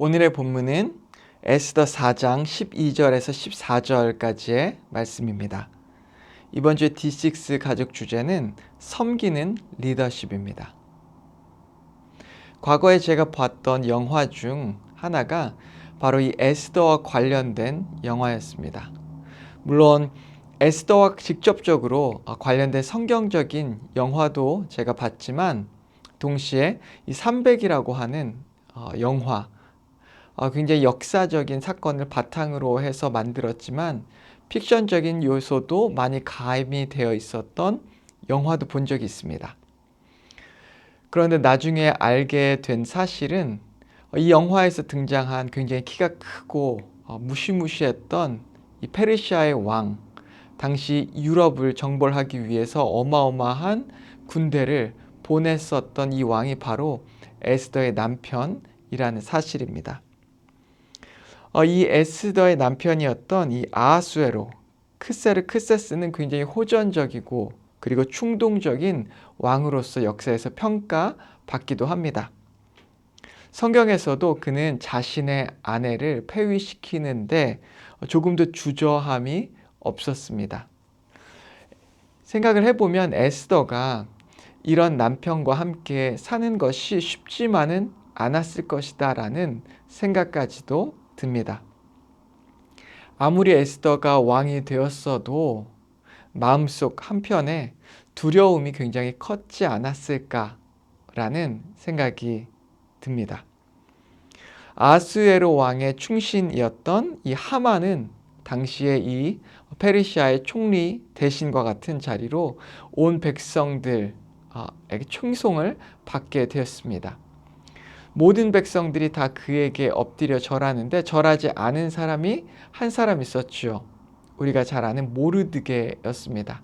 오늘의 본문은 에스더 4장 12절에서 14절까지의 말씀입니다. 이번 주의 D6 가족 주제는 섬기는 리더십입니다. 과거에 제가 봤던 영화 중 하나가 바로 이 에스더와 관련된 영화였습니다. 물론 에스더와 직접적으로 관련된 성경적인 영화도 제가 봤지만 동시에 이 300이라고 하는 영화, 굉장히 역사적인 사건을 바탕으로 해서 만들었지만 픽션적인 요소도 많이 가미되어 되어 있었던 영화도 본 적이 있습니다. 그런데 나중에 알게 된 사실은 이 영화에서 등장한 굉장히 키가 크고 무시무시했던 이 페르시아의 왕, 당시 유럽을 정벌하기 위해서 어마어마한 군대를 보냈었던 이 왕이 바로 에스더의 남편이라는 사실입니다. 이 에스더의 남편이었던 이 아하수에로, 크세스는 굉장히 호전적이고 그리고 충동적인 왕으로서 역사에서 평가받기도 합니다. 성경에서도 그는 자신의 아내를 폐위시키는데 조금도 주저함이 없었습니다. 생각을 해보면 에스더가 이런 남편과 함께 사는 것이 쉽지만은 않았을 것이다 라는 생각까지도 듭니다. 아무리 에스더가 왕이 되었어도 마음속 한편에 두려움이 굉장히 컸지 않았을까라는 생각이 듭니다. 아하수에로 왕의 충신이었던 이 하만은 당시에 이 페르시아의 총리 대신과 같은 자리로 온 백성들에게 충성을 받게 되었습니다. 모든 백성들이 다 그에게 엎드려 절하는데 절하지 않은 사람이 한 사람 있었죠. 우리가 잘 아는 모르드게였습니다.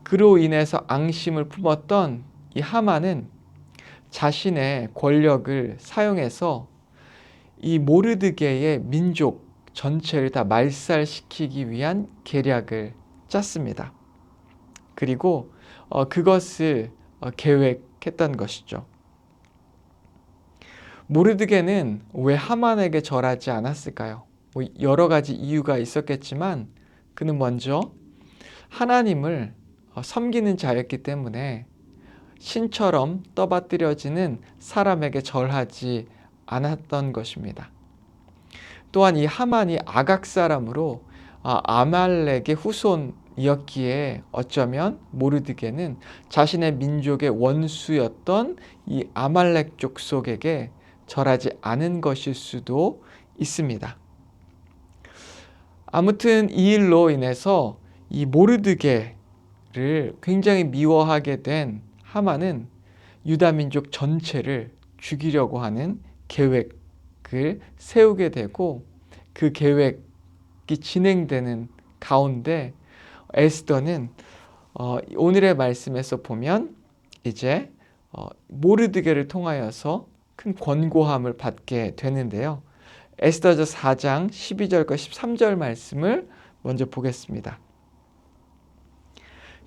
그로 인해서 앙심을 품었던 이 하만은 자신의 권력을 사용해서 이 모르드게의 민족 전체를 다 말살시키기 위한 계략을 짰습니다. 그리고 그것을 계획했던 것이죠. 모르드게는 왜 하만에게 절하지 않았을까요? 여러 가지 이유가 있었겠지만 그는 먼저 하나님을 섬기는 자였기 때문에 신처럼 떠받들여지는 사람에게 절하지 않았던 것입니다. 또한 이 하만이 아각 사람으로 아말렉의 후손이었기에 어쩌면 모르드게는 자신의 민족의 원수였던 이 아말렉 족속에게 절하지 않은 것일 수도 있습니다. 아무튼 이 일로 인해서 이 모르드게를 굉장히 미워하게 된 하만은 유다 민족 전체를 죽이려고 하는 계획을 세우게 되고 그 계획이 진행되는 가운데 에스더는 오늘의 말씀에서 보면 이제 모르드게를 통하여서 큰 권고함을 받게 되는데요. 에스더서 4장 12절과 13절 말씀을 먼저 보겠습니다.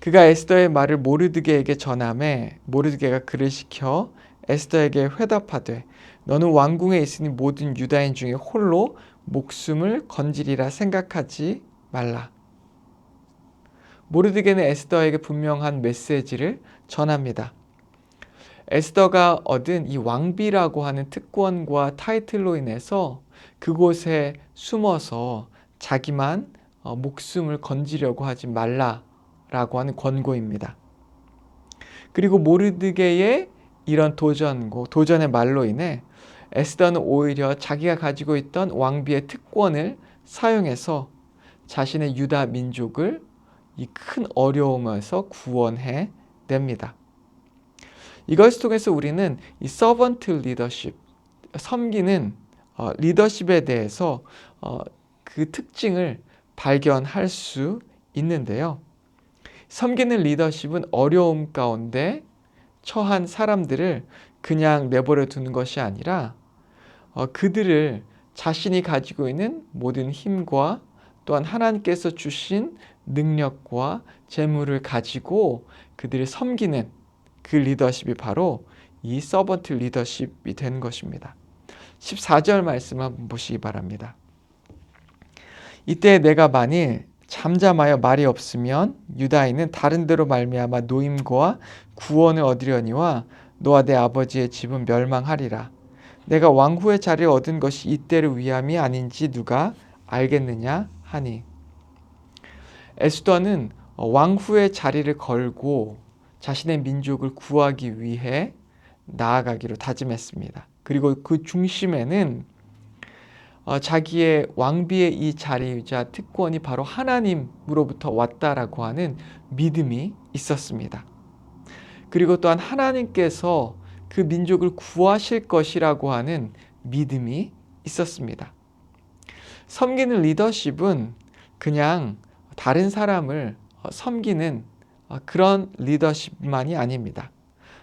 그가 에스더의 말을 모르드게에게 전하매 모르드게가 그를 시켜 에스더에게 회답하되 너는 왕궁에 있으니 모든 유다인 중에 홀로 목숨을 건지리라 생각하지 말라. 모르드게는 에스더에게 분명한 메시지를 전합니다. 에스더가 얻은 이 왕비라고 하는 특권과 타이틀로 인해서 그곳에 숨어서 자기만 목숨을 건지려고 하지 말라라고 하는 권고입니다. 그리고 모르드게의 이런 도전의 말로 인해 에스더는 오히려 자기가 가지고 있던 왕비의 특권을 사용해서 자신의 유다 민족을 이 큰 어려움에서 구원해 냅니다. 이것을 통해서 우리는 이 서번트 리더십, 섬기는 리더십에 대해서 그 특징을 발견할 수 있는데요. 섬기는 리더십은 어려움 가운데 처한 사람들을 그냥 내버려 두는 것이 아니라 그들을 자신이 가지고 있는 모든 힘과 또한 하나님께서 주신 능력과 재물을 가지고 그들을 섬기는 그 리더십이 바로 이 서번트 리더십이 되는 것입니다. 14절 말씀 한번 보시기 바랍니다. 이때 내가 만일 잠잠하여 말이 없으면 유다인은 다른 데로 말미암아 노임과 구원을 얻으려니와 너와 내 아버지의 집은 멸망하리라. 내가 왕후의 자리를 얻은 것이 이때를 위함이 아닌지 누가 알겠느냐 하니. 에스더는 왕후의 자리를 걸고 자신의 민족을 구하기 위해 나아가기로 다짐했습니다. 그리고 그 중심에는 자기의 왕비의 이 자리이자 특권이 바로 하나님으로부터 왔다라고 하는 믿음이 있었습니다. 그리고 또한 하나님께서 그 민족을 구하실 것이라고 하는 믿음이 있었습니다. 섬기는 리더십은 그냥 다른 사람을 섬기는 그런 리더십만이 아닙니다.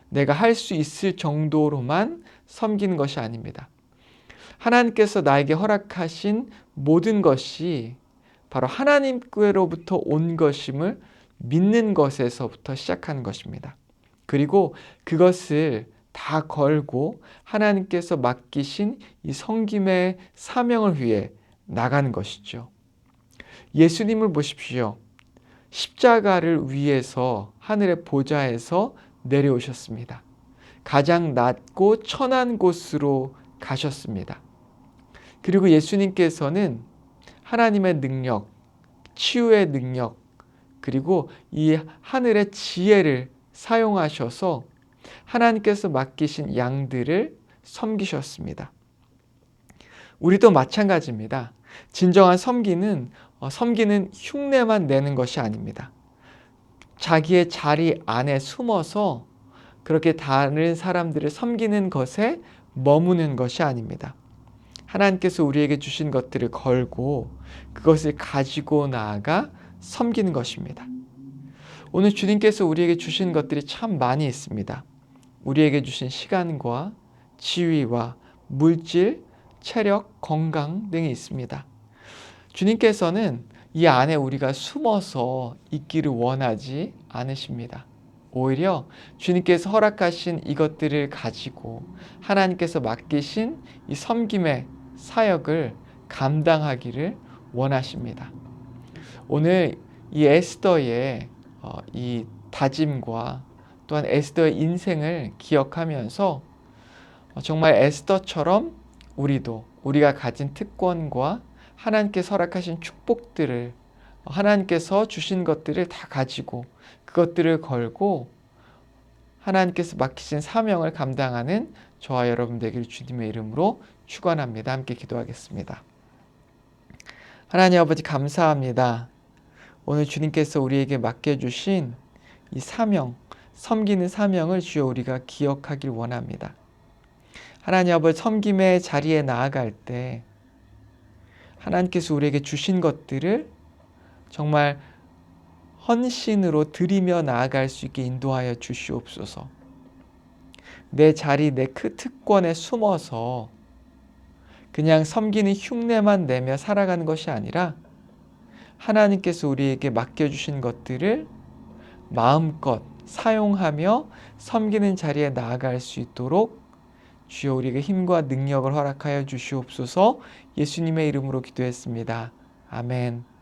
내가 할 수 있을 정도로만 섬기는 것이 아닙니다. 하나님께서 나에게 허락하신 모든 것이 바로 하나님께로부터 온 것임을 믿는 것에서부터 시작하는 것입니다. 그리고 그것을 다 걸고 하나님께서 맡기신 이 섬김의 사명을 위해 나가는 것이죠. 예수님을 보십시오. 십자가를 위해서 하늘의 보좌에서 내려오셨습니다. 가장 낮고 천한 곳으로 가셨습니다. 그리고 예수님께서는 하나님의 능력, 치유의 능력, 그리고 이 하늘의 지혜를 사용하셔서 하나님께서 맡기신 양들을 섬기셨습니다. 우리도 마찬가지입니다. 진정한 섬기는 흉내만 내는 것이 아닙니다. 자기의 자리 안에 숨어서 그렇게 다른 사람들을 섬기는 것에 머무는 것이 아닙니다. 하나님께서 우리에게 주신 것들을 걸고 그것을 가지고 나아가 섬기는 것입니다. 오늘 주님께서 우리에게 주신 것들이 참 많이 있습니다. 우리에게 주신 시간과 지위와 물질, 체력, 건강 등이 있습니다. 주님께서는 이 안에 우리가 숨어서 있기를 원하지 않으십니다. 오히려 주님께서 허락하신 이것들을 가지고 하나님께서 맡기신 이 섬김의 사역을 감당하기를 원하십니다. 오늘 이 에스더의 이 다짐과 또한 에스더의 인생을 기억하면서 정말 에스더처럼 우리가 가진 특권과 하나님께서 허락하신 축복들을 하나님께서 주신 것들을 다 가지고 그것들을 걸고 하나님께서 맡기신 사명을 감당하는 저와 여러분 되기를 주님의 이름으로 축원합니다. 함께 기도하겠습니다. 하나님 아버지 감사합니다. 오늘 주님께서 우리에게 맡겨주신 이 사명, 섬기는 사명을 주여 우리가 기억하길 원합니다. 하나님 아버지 섬김의 자리에 나아갈 때 하나님께서 우리에게 주신 것들을 정말 헌신으로 드리며 나아갈 수 있게 인도하여 주시옵소서. 내 자리, 내 그 특권에 숨어서 그냥 섬기는 흉내만 내며 살아가는 것이 아니라 하나님께서 우리에게 맡겨주신 것들을 마음껏 사용하며 섬기는 자리에 나아갈 수 있도록 주여 우리에게 힘과 능력을 허락하여 주시옵소서. 예수님의 이름으로 기도했습니다. 아멘.